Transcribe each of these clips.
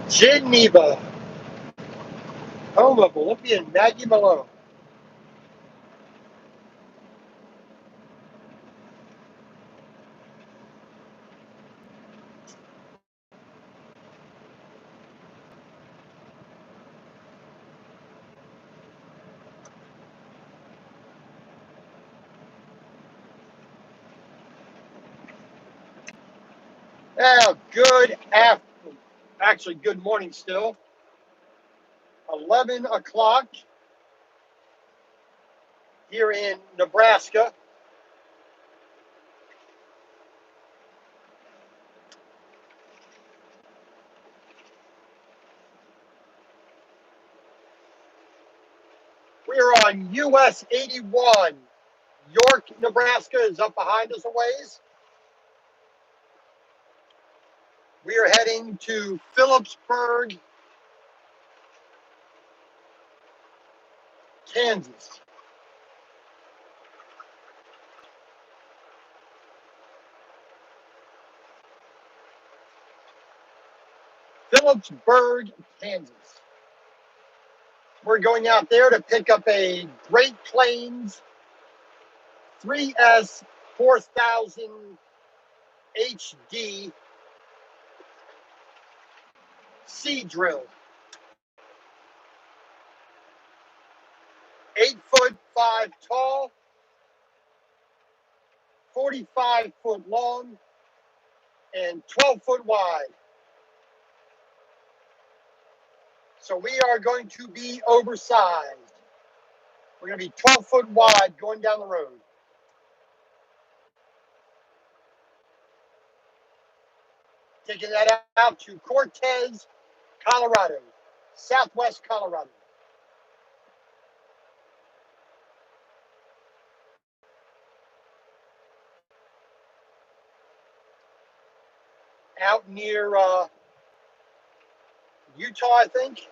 Geneva, home of Olympian Maggie Malone. Good afternoon. Actually, good morning still. 11 o'clock here in Nebraska. We are on US 81. York, Nebraska is up behind us a ways. We are heading to Phillipsburg, Kansas. Phillipsburg, Kansas. We're going out there to pick up a Great Plains 3S 4000 HD seed drill. 8'5" tall, 45-foot long, and 12-foot wide. So we are going to be oversized. We're going to be 12-foot wide going down the road. Taking that out to Cortez, Colorado, southwest Colorado. Out near Utah, I think.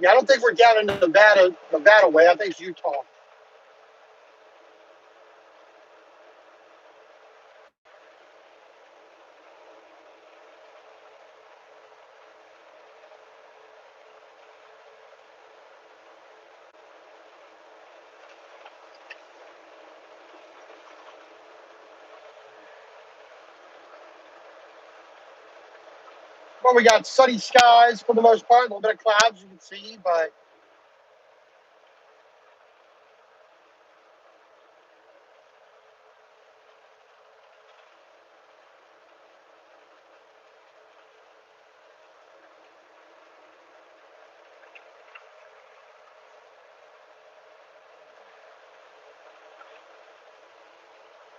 Yeah, I don't think we're down in Nevada way. I think it's Utah. Well, we got sunny skies for the most part, a little bit of clouds you can see, but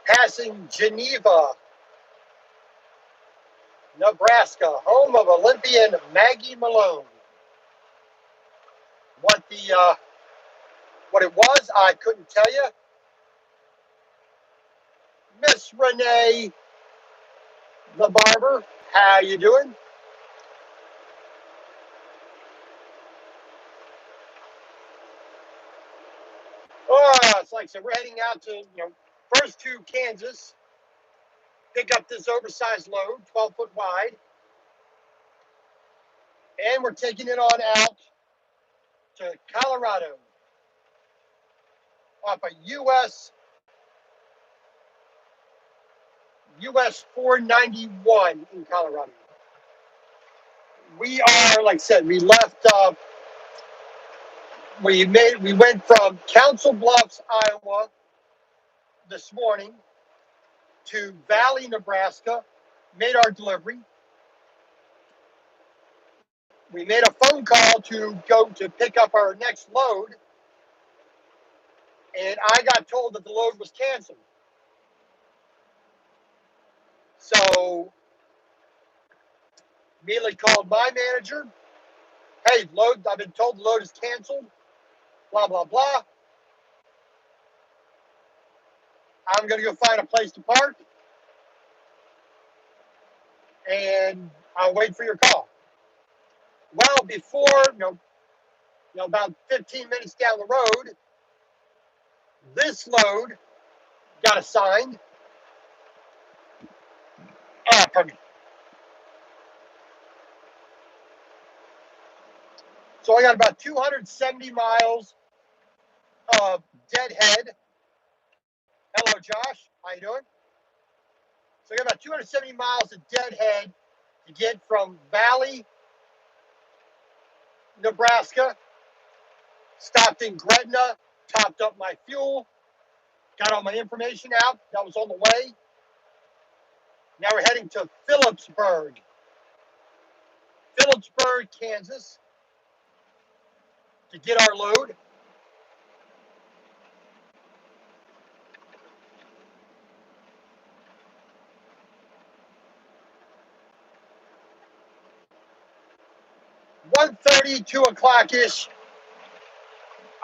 passing Geneva, Nebraska, home of Olympian Maggie Malone. What it was, I couldn't tell you. Miss Renee, the barber, how you doing? Oh, it's like I said, we're heading out to First to Kansas, pick up this oversized load, 12 foot wide, and we're taking it on out to Colorado off a US 491 in Colorado. We are, like I said, we left. We went from Council Bluffs, Iowa, this morning to Valley, Nebraska. Made our delivery. We made a phone call to go to pick up our next load, and I got told that the load was canceled. So immediately called my manager. Hey, load! I've been told the load is canceled. Blah blah blah. I'm gonna go find a place to park, and I'll wait for your call. Well, before about 15 minutes down the road, this load got assigned. Pardon me. So I got about 270 miles of deadhead. Hello, Josh. How you doing? So I got about 270 miles of deadhead to get from Valley, Nebraska, stopped in Gretna, topped up my fuel, got all my information out. That was on the way. Now we're heading to Phillipsburg, Kansas, to get our load. $1:30, 2 o'clock-ish.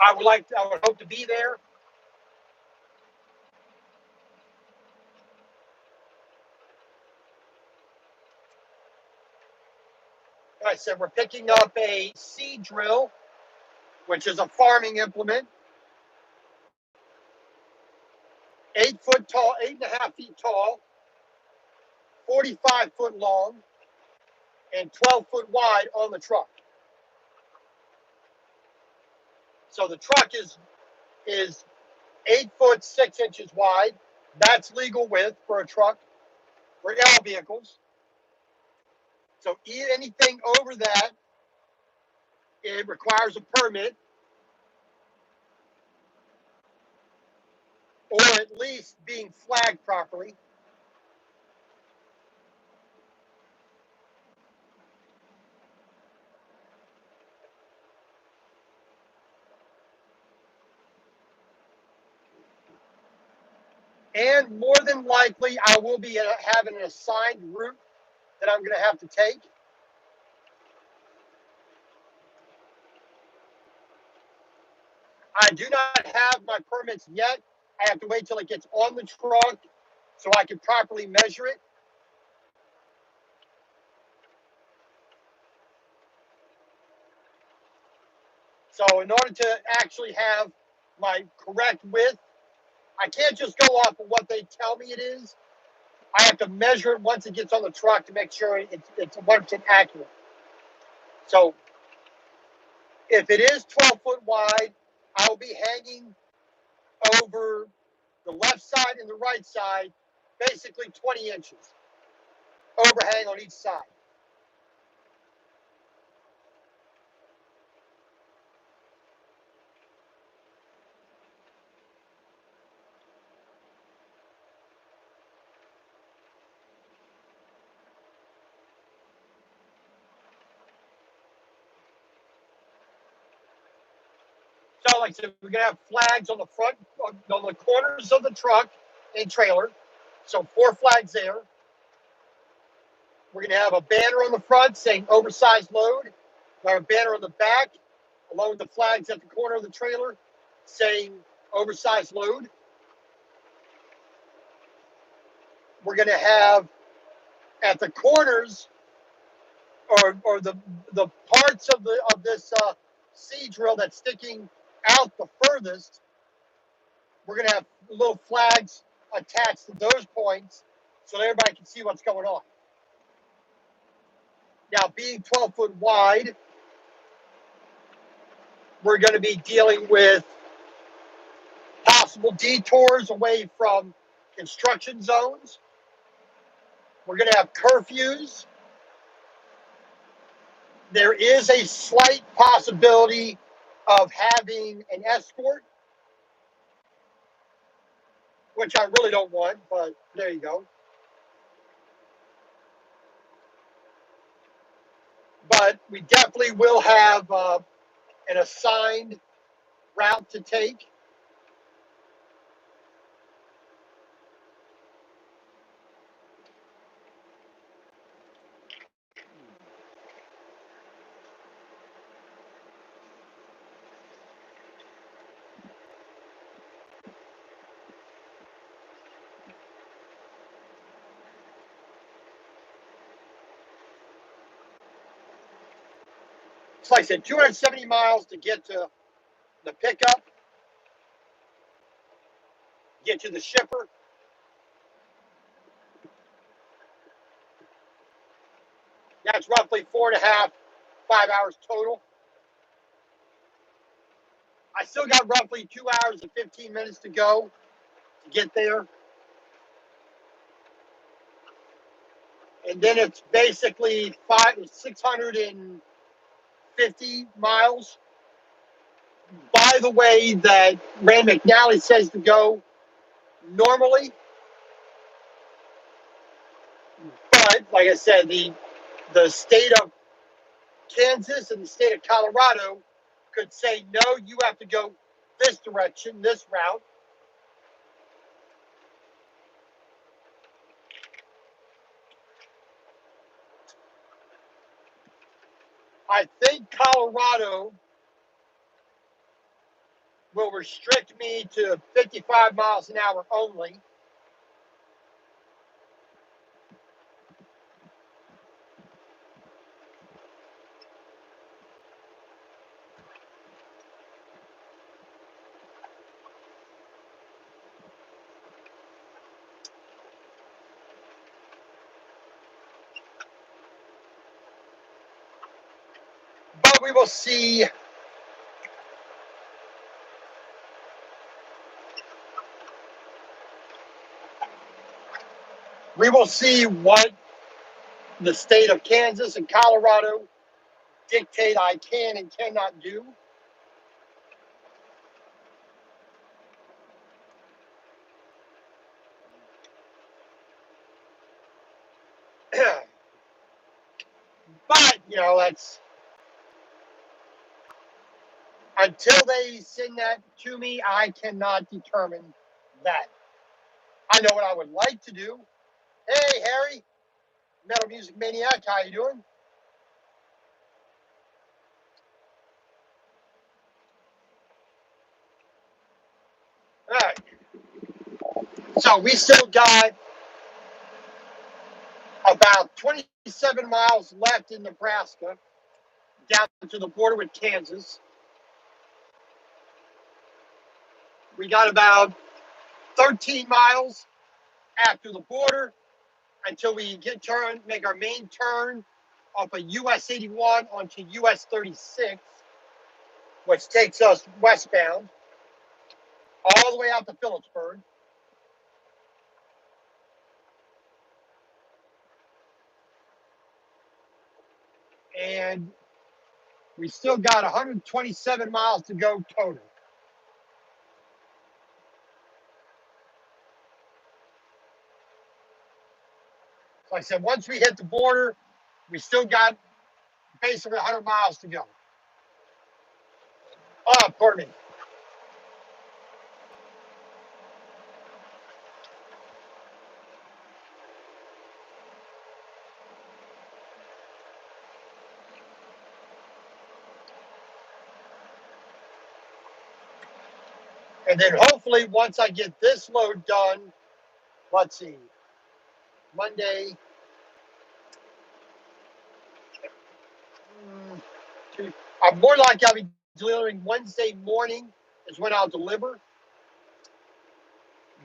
I would hope to be there. Like I said, we're picking up a seed drill, which is a farming implement. 8 foot tall, 8.5 feet tall, 45 foot long, and 12 foot wide on the truck. So the truck is 8 foot 6 inches wide. That's legal width for a truck for all vehicles. So anything over that, it requires a permit, or at least being flagged properly. And more than likely, I will be having an assigned route that I'm going to have to take. I do not have my permits yet. I have to wait till it gets on the truck so I can properly measure it. So in order to actually have my correct width, I can't just go off of what they tell me it is. I have to measure it once it gets on the truck to make sure it's 100% accurate. So if it is 12 foot wide, I'll be hanging over the left side and the right side, basically 20 inches overhang on each side. So like I said, we're going to have flags on the front, on the corners of the truck and trailer. So 4 flags there. We're going to have a banner on the front saying oversized load. We'll have a banner on the back, along with the flags at the corner of the trailer saying oversized load. We're going to have at the corners, or the parts of this seed drill that's sticking out the furthest, we're going to have little flags attached to those points so that everybody can see what's going on. Now, being 12 foot wide, we're going to be dealing with possible detours away from construction zones. We're going to have curfews. There is a slight possibility of having an escort, which I really don't want, but there you go. But we definitely will have an assigned route to take. It's like I said, 270 miles to get to the pickup, get to the shipper. That's roughly 4.5, 5 hours total. I still got roughly 2 hours and 15 minutes to go to get there. And then it's basically 650 miles. By the way, that Rand McNally says to go normally. But like I said, the state of Kansas and the state of Colorado could say, no, you have to go this direction, this route. I think Colorado will restrict me to 55 miles an hour only. But we will see. We will see what the state of Kansas and Colorado dictate I can and cannot do. But, that's until they send that to me, I cannot determine that. I know what I would like to do. Hey, Harry, Metal Music Maniac, how you doing? All right. So we still got about 27 miles left in Nebraska, down to the border with Kansas. We got about 13 miles after the border until we make our main turn off of US 81 onto US 36, which takes us westbound all the way out to Phillipsburg. And we still got 127 miles to go total. So I said, once we hit the border, we still got basically 100 miles to go. Pardon me. And then hopefully once I get this load done, let's see, Monday, I'm more likely I'll be delivering Wednesday morning is when I'll deliver.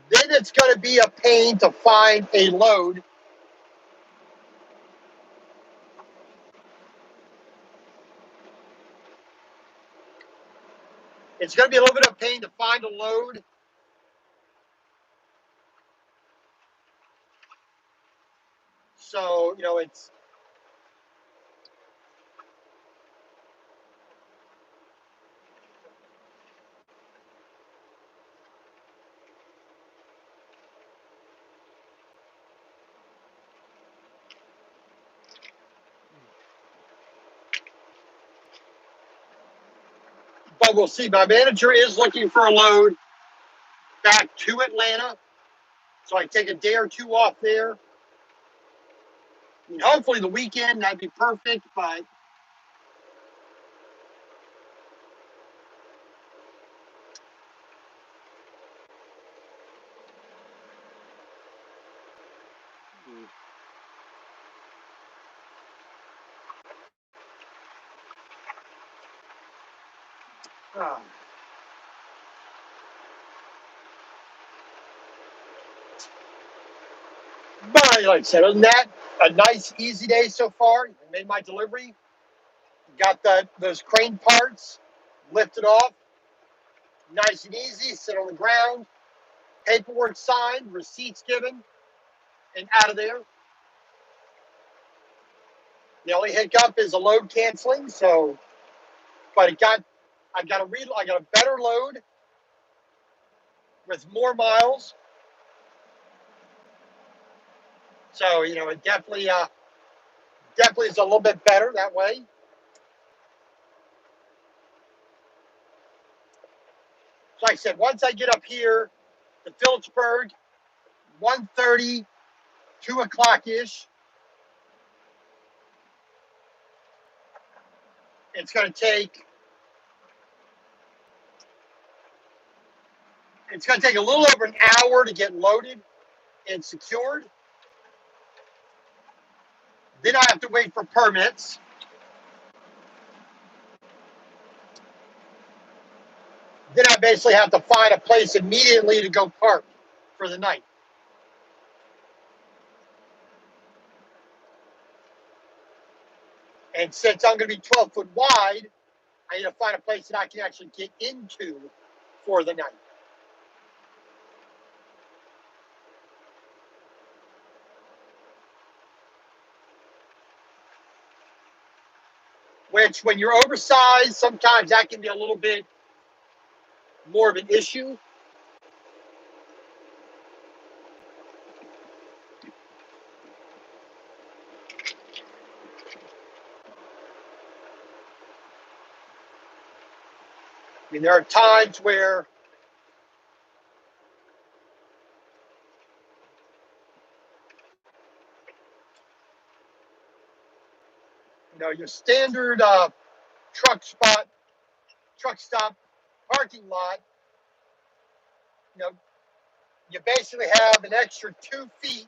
Then it's going to be a pain to find a load. It's going to be a little bit of pain to find a load. So, it's but we'll see. My manager is looking for a load back to Atlanta. So I take a day or two off there. I mean, hopefully the weekend, that'd be perfect, but uh, but like I said, other than that, a nice, easy day so far. I made my delivery, got those crane parts lifted off, nice and easy, sit on the ground, paperwork signed, receipts given, and out of there. The only hiccup is a load canceling, so but I got a better load with more miles. So, it definitely is a little bit better that way. So like I said, once I get up here to Phillipsburg, 1:30, 2 o'clock ish, it's going to take a little over an hour to get loaded and secured. Then I have to wait for permits. Then I basically have to find a place immediately to go park for the night. And since I'm going to be 12 foot wide, I need to find a place that I can actually get into for the night. Which, when you're oversized, sometimes that can be a little bit more of an issue. I mean, there are times where your standard truck stop parking lot, you know, you basically have an extra 2 feet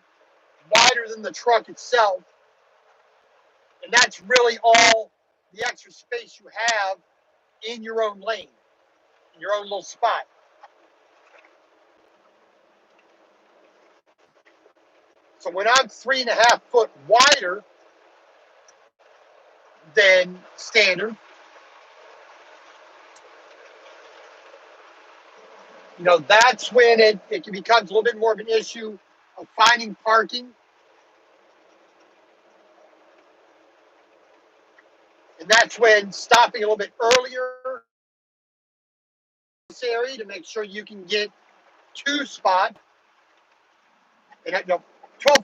wider than the truck itself, and that's really all the extra space you have in your own lane, in your own little spot. So when I'm 3.5 foot wider than standard, that's when it becomes a little bit more of an issue of finding parking. And that's when stopping a little bit earlier necessary to make sure you can get 2 spot. And 12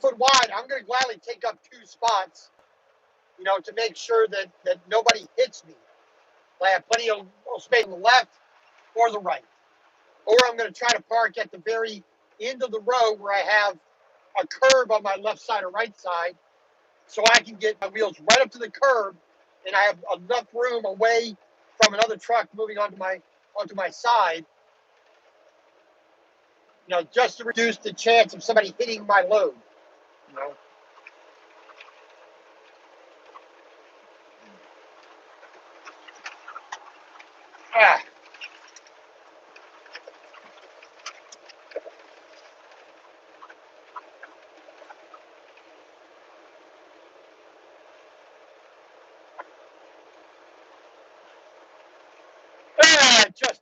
foot wide, I'm going to gladly take up 2 spots, to make sure that nobody hits me. I have plenty of space on the left or the right. Or I'm going to try to park at the very end of the row where I have a curb on my left side or right side, so I can get my wheels right up to the curb, and I have enough room away from another truck moving onto my side, just to reduce the chance of somebody hitting my load. You know. Ah.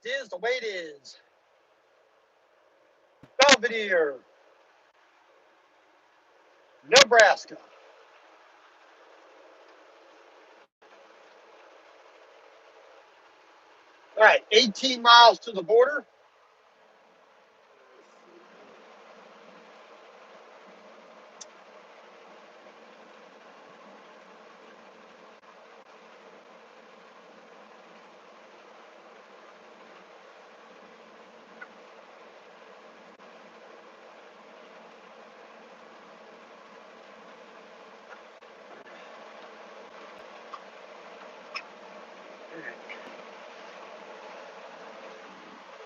just is the way it is. Belvedere, Nebraska. All right, 18 miles to the border.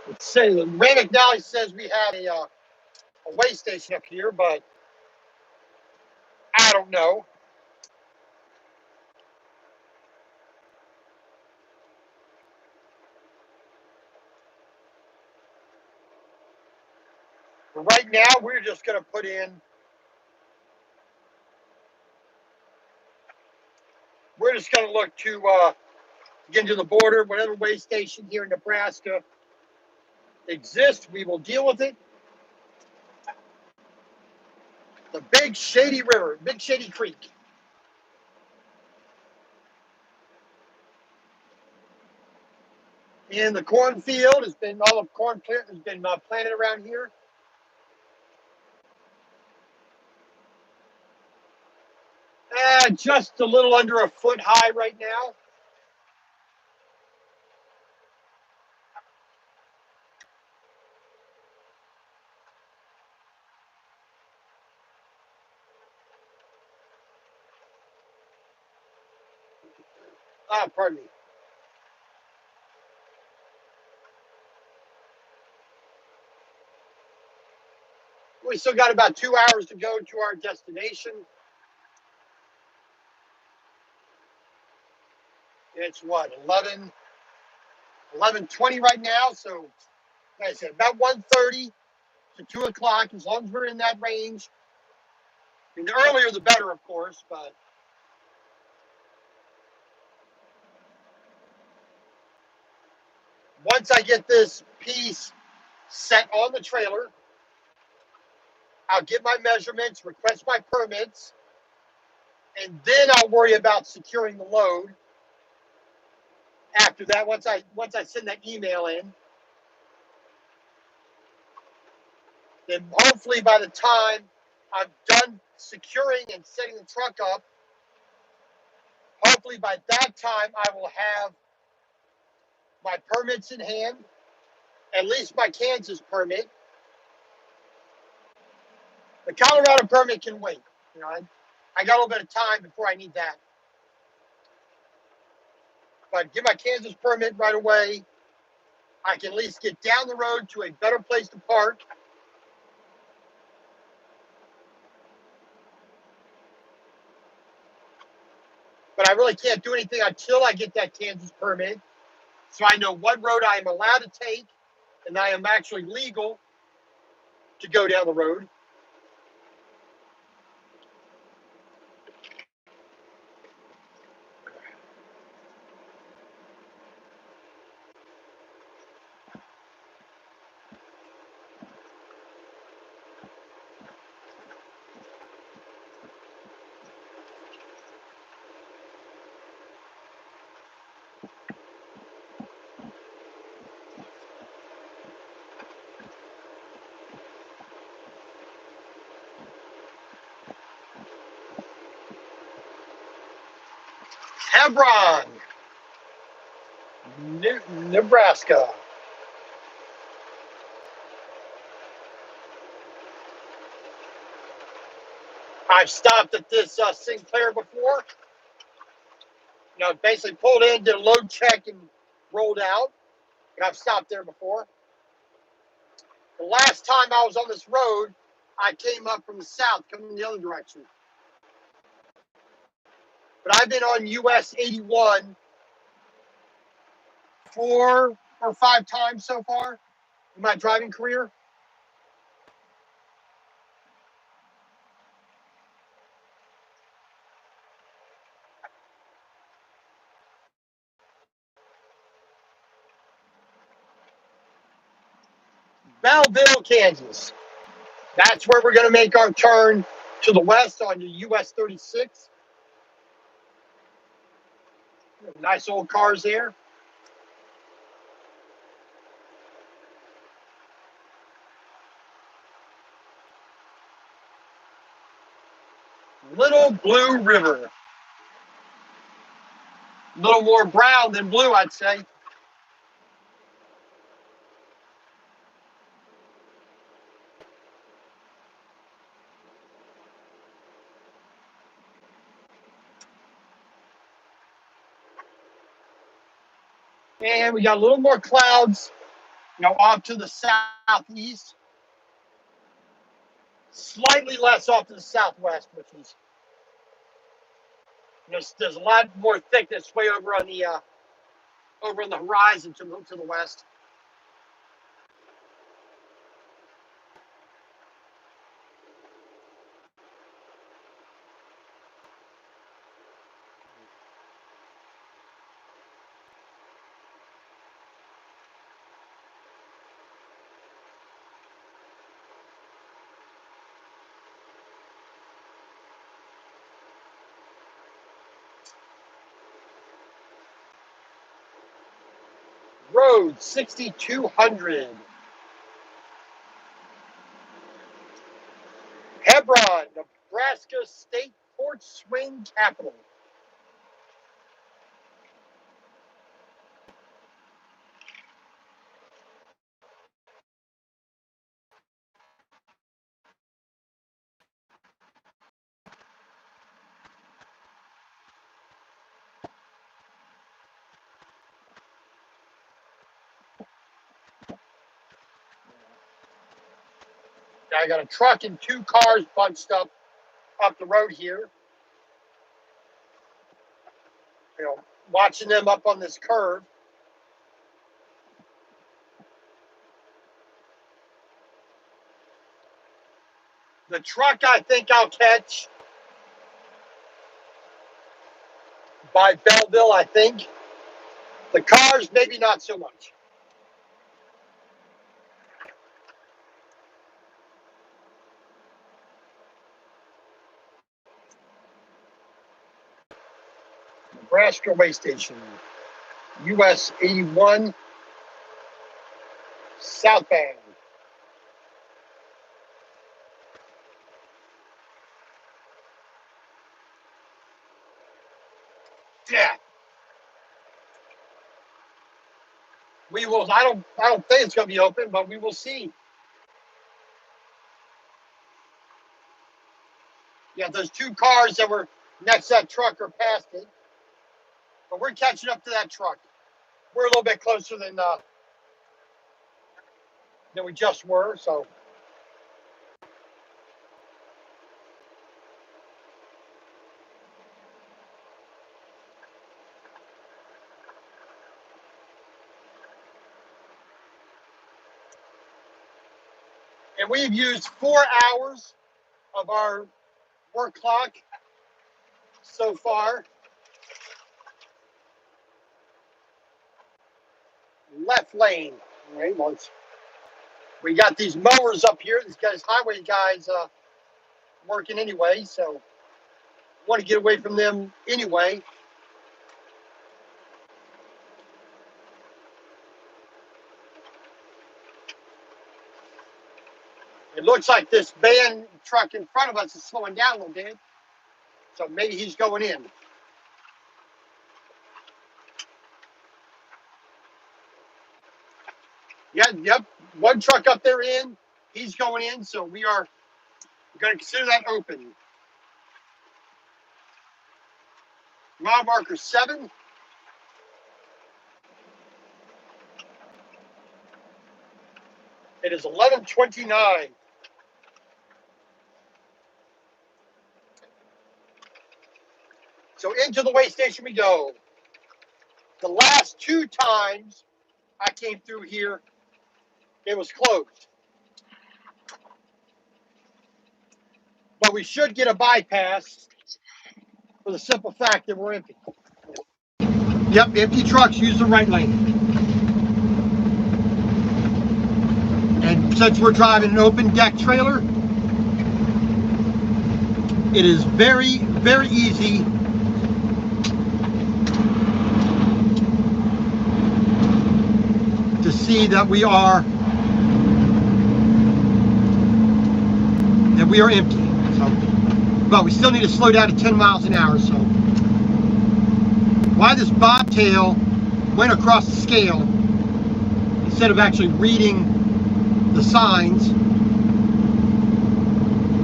Let's say the Ray McNally says we had a way station up here, but I don't know. But right now, we're just going to put in. We're just going to look to get to the border. Whatever way station here in Nebraska exists, we will deal with it. The Big Shady River, Big Shady Creek. And the cornfield has been, all of corn plant has been planted around here. Just a little under a foot high right now. Pardon me. We still got about 2 hours to go to our destination. It's what, 11:20 right now. So, like I said, about 1:30 to 2 o'clock, as long as we're in that range. I mean, the earlier the better, of course, but once I get this piece set on the trailer, I'll get my measurements, request my permits, and then I'll worry about securing the load. After that, once I send that email in, then hopefully by the time I'm done securing and setting the truck up, hopefully by that time I will have my permits in hand, at least my Kansas permit. The Colorado permit can wait. You know, I got a little bit of time before I need that. But get my Kansas permit right away. I can at least get down the road to a better place to park. But I really can't do anything until I get that Kansas permit, so I know what road I am allowed to take and I am actually legal to go down the road. Hebron, Nebraska. I've stopped at this Sinclair before. You know, basically pulled in, did a load check, and rolled out. I've stopped there before. The last time I was on this road, I came up from the south, coming the other direction. But I've been on US 81 4 or 5 times so far in my driving career. Belleville, Kansas. That's where we're going to make our turn to the west on the US 36. Nice old cars there. Little Blue River. A little more brown than blue, I'd say. And we got a little more clouds, off to the southeast. Slightly less off to the southwest, which is, there's a lot more thickness way over on the horizon to the west. Road 6200. Hebron, Nebraska State Porch Swing Capital. I got a truck and two cars bunched up the road here. Watching them up on this curve. The truck I think I'll catch by Belleville, I think. The cars, maybe not so much. Nebraska Way Station, US 81, southbound. Yeah. We will. I don't think it's going to be open, but we will see. Yeah, those two cars that were next to that truck are past it, but we're catching up to that truck. We're a little bit closer than we just were. So. And we've used 4 hours of our work clock so far. Left lane. All right, once we got these mowers up here, these highway guys working anyway, so want to get away from them anyway. It looks like this van truck in front of us is slowing down a little bit, so maybe he's going in. Yeah, yep. One truck up there in, he's going in, so we are going to consider that open. Mile marker 7. It is 11:29. So into the way station we go. The last 2 times I came through here, it was closed. But we should get a bypass for the simple fact that we're empty. Yep, empty trucks use the right lane. And since we're driving an open deck trailer, it is very, very easy to see that we are empty. So, but we still need to slow down to 10 miles an hour. So why this bobtail went across the scale instead of actually reading the signs,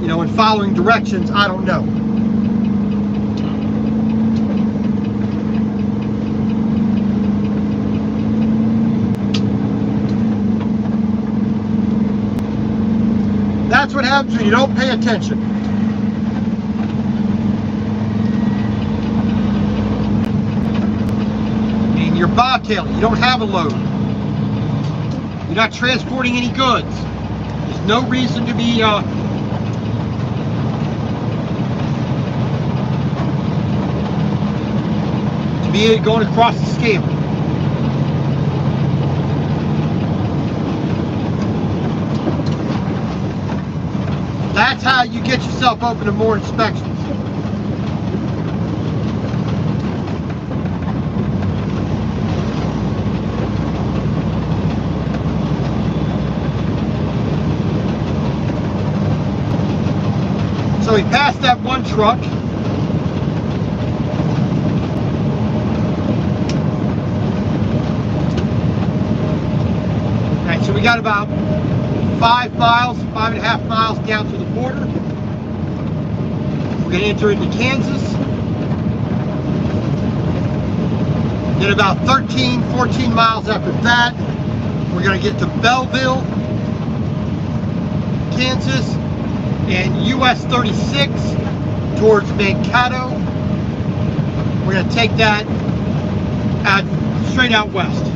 you know, and following directions, I don't know. That's what happens when you don't pay attention. I mean, you're bobtailing, you don't have a load. You're not transporting any goods. There's no reason to be going across the scale. That's how you get yourself open to more inspections. So we passed that one truck. All right, so we got about 5.5 miles down to the border. We're going to enter into Kansas. Then about 13, 14 miles after that, we're going to get to Belleville, Kansas, and US 36 towards Mankato. We're going to take that straight out west.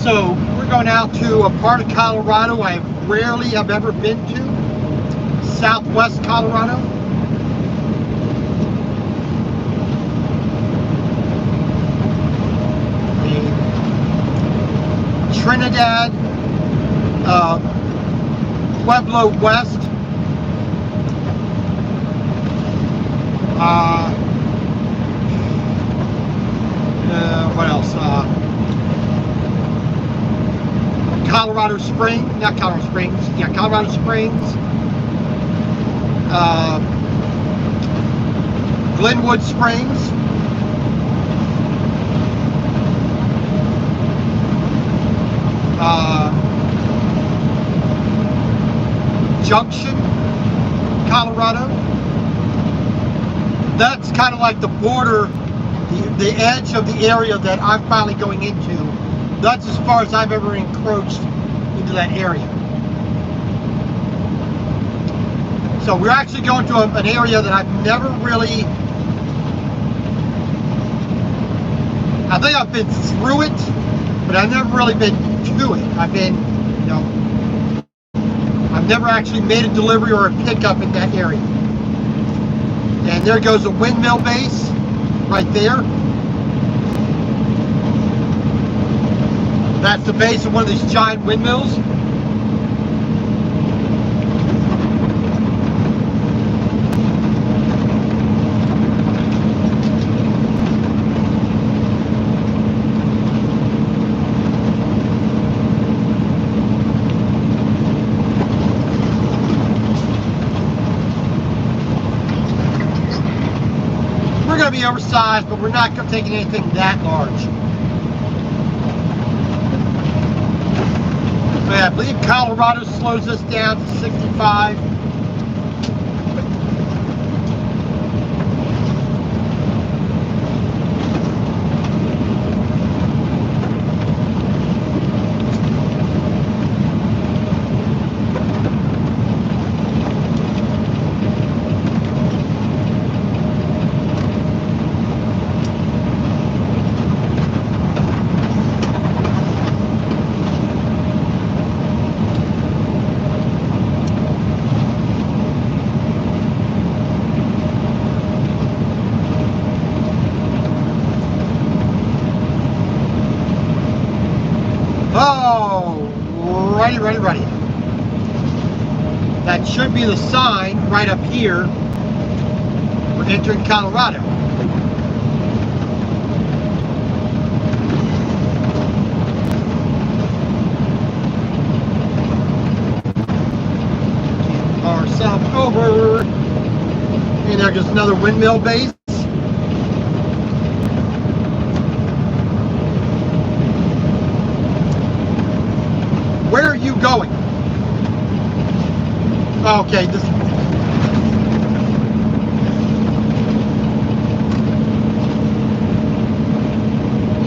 So we're going out to a part of Colorado I rarely have ever been to, southwest Colorado. The Trinidad Pueblo West. What else? Colorado Springs, not Colorado Springs, yeah, Colorado Springs, Glenwood Springs, Junction, Colorado. That's kind of like the border, the edge of the area that I'm finally going into. That's as far as I've ever encroached into that area. So we're actually going to an area that I've never really, I think I've been through it, but I've never really been to it. I've been, you know, I've never actually made a delivery or a pickup in that area. And there goes a windmill base right there. That's the base of one of these giant windmills. We're going to be oversized, but we're not taking anything that large. So yeah, I believe Colorado slows us down to 65. Oh, righty. That should be the sign right up here. We're entering Colorado. Ourselves over. And there's just another windmill base. Where are you going? Okay, this.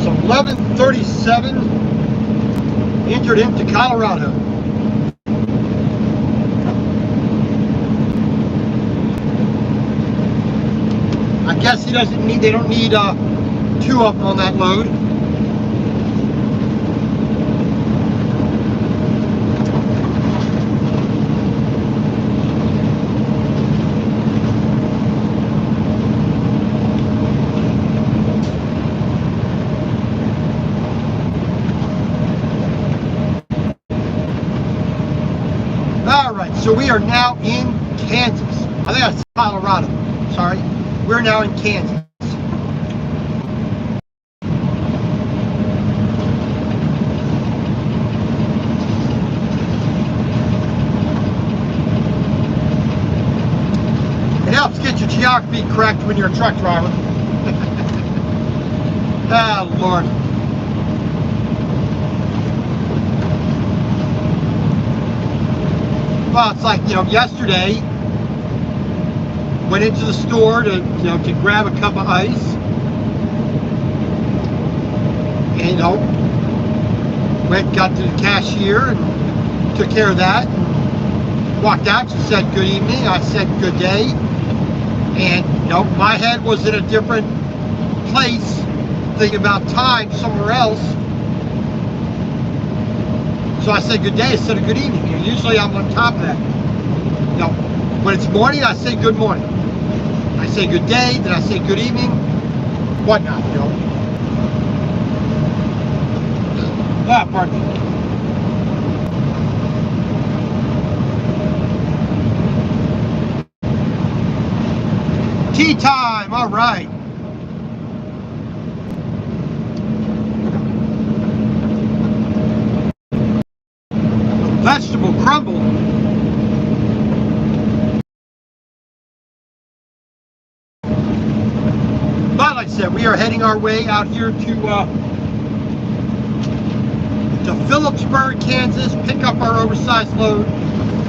So 11:37 entered into Colorado. I guess they don't need two of them on that load. All right, so we are now in Kansas. I think that's Colorado. Sorry. We're now in Kansas. It helps get your geography correct when you're a truck driver. Oh, Lord. Well, it's like, yesterday, went into the store to grab a cup of ice, and got to the cashier and took care of that, and walked out. She said good evening, I said good day, and my head was in a different place, thinking about time somewhere else. So I said good day instead of good evening. Usually I'm on top of that. When it's morning, I say good morning. I say good day, then I say good evening, whatnot, pardon me. Tea time, all right. Vegetable crumble. But like I said, we are heading our way out here to Phillipsburg, Kansas, pick up our oversized load,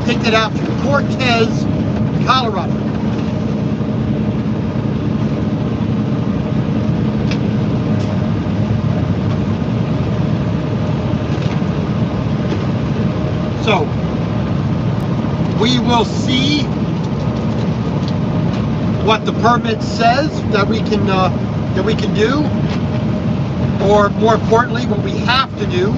take it out to Cortez, Colorado. So we will see what the permit says that we can do, or more importantly, what we have to do.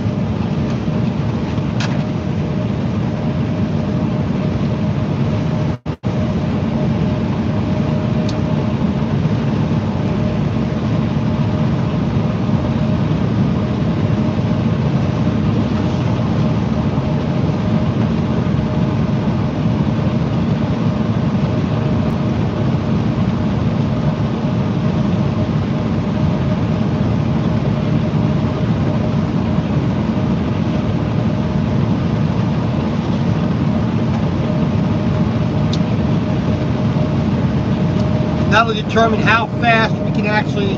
That'll determine how fast we can actually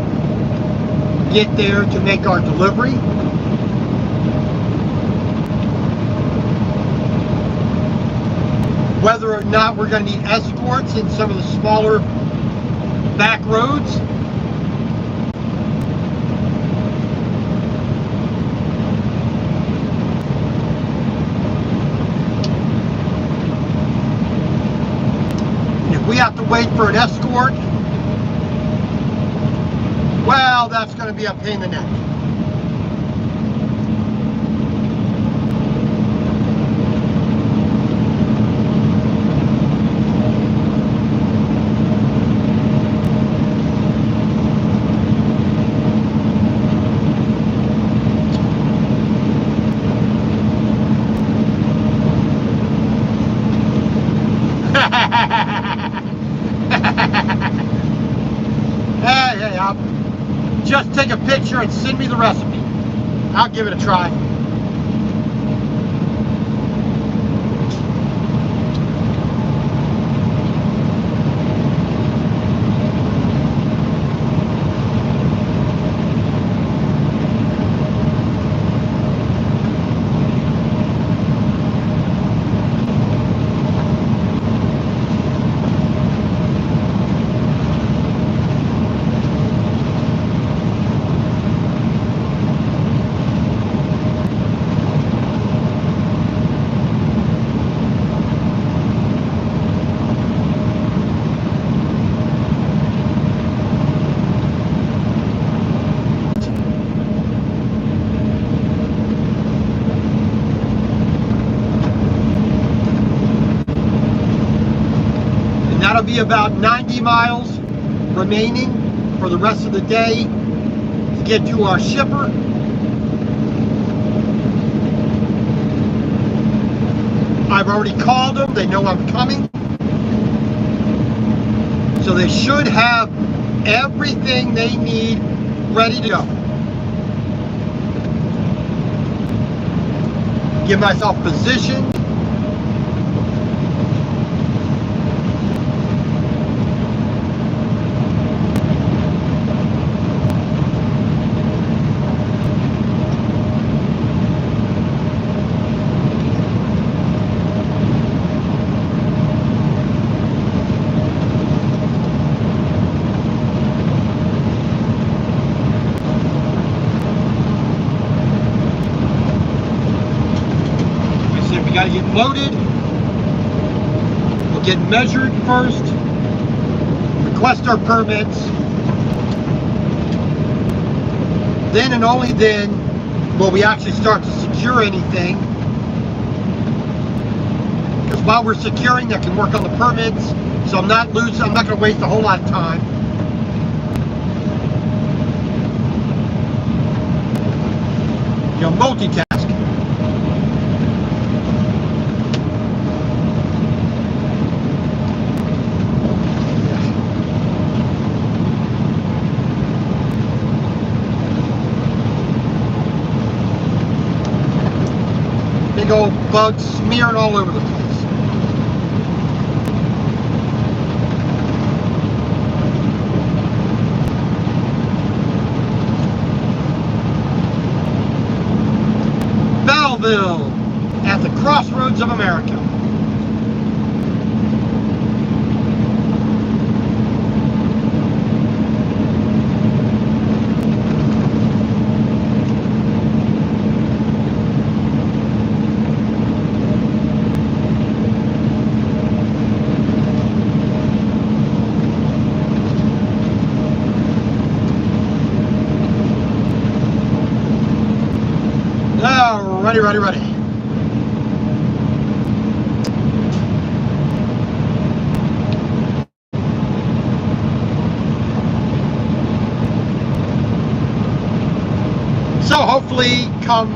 get there to make our delivery. Whether or not we're going to need escorts in some of the smaller back roads. If we have to wait for an escort, well, that's going to be a pain in the neck. Hey, I'll just take a picture and send me the recipe. I'll give it a try. That'll be about 90 miles remaining for the rest of the day to get to our shipper. I've already called them. They know I'm coming. So they should have everything they need ready to go. Give myself position. We got to get loaded. We'll get measured first, request our permits, then and only then will we actually start to secure anything. Because while we're securing, I can work on the permits, so I'm not going to waste a whole lot of time. You know, multitask. Big old bugs smearing all over the place. Belleville, at the crossroads of America. Ready. So hopefully come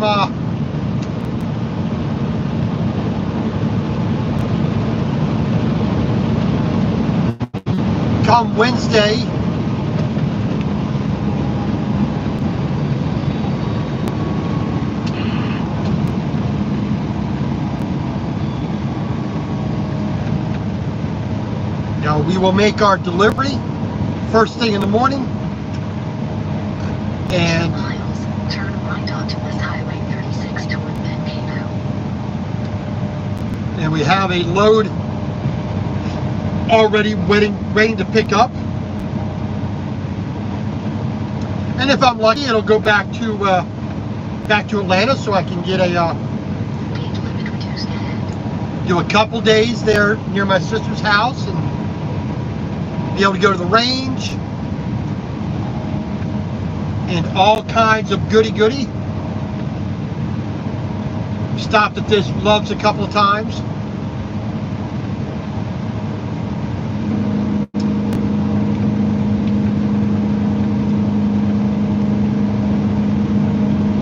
Wednesday, we will make our delivery first thing in the morning. And 2 miles, turn right onto West Highway 36 toward Mankato. And we have a load already waiting to pick up. And if I'm lucky, it'll go back to Atlanta, so I can get a Speed limit reduced ahead. do a couple days there near my sister's house and be able to go to the range and all kinds of goody. Stopped at this Love's a couple of times.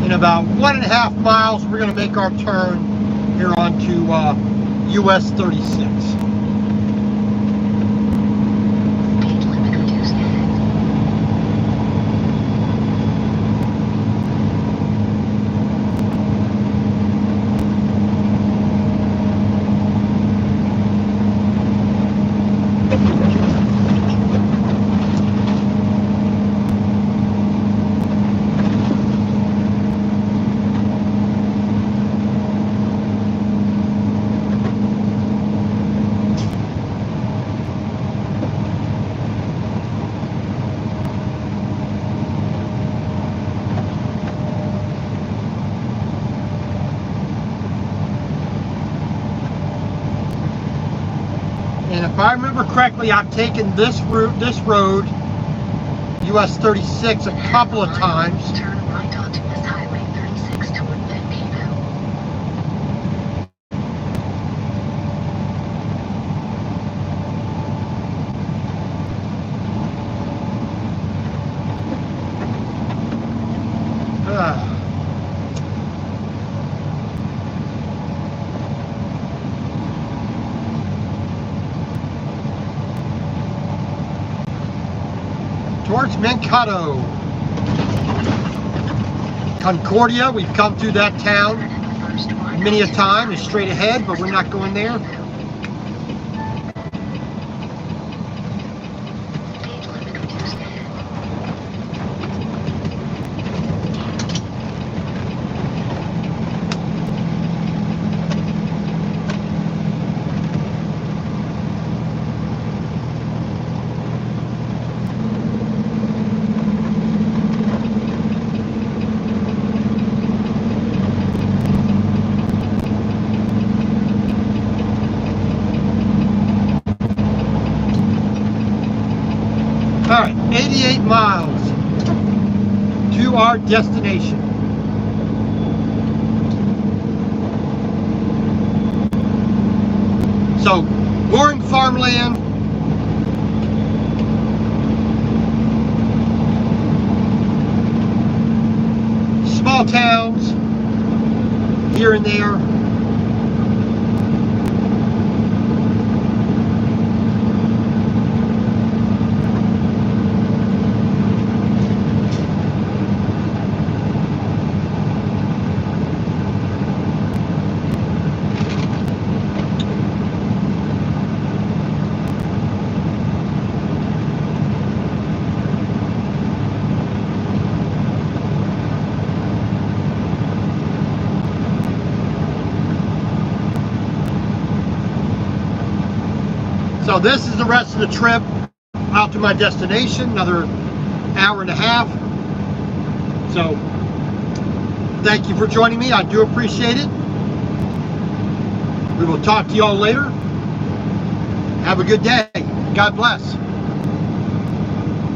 In about 1.5 miles, we're going to make our turn here onto US 36. Speed limit reduced ahead. And if I remember correctly, I've taken this road, US 36, a couple of times. Turn right onto West Highway 36 toward Mankato. Towards Mankato. Concordia, we've come through that town many a time. It's straight ahead, but we're not going there. Speed limit reduced ahead. All right, 88 miles to our destination. So, boring farmland, small towns here and there. So this is the rest of the trip out to my destination, another hour and a half. So thank you for joining me. I do appreciate it. We will talk to you all later. Have a good day. God bless.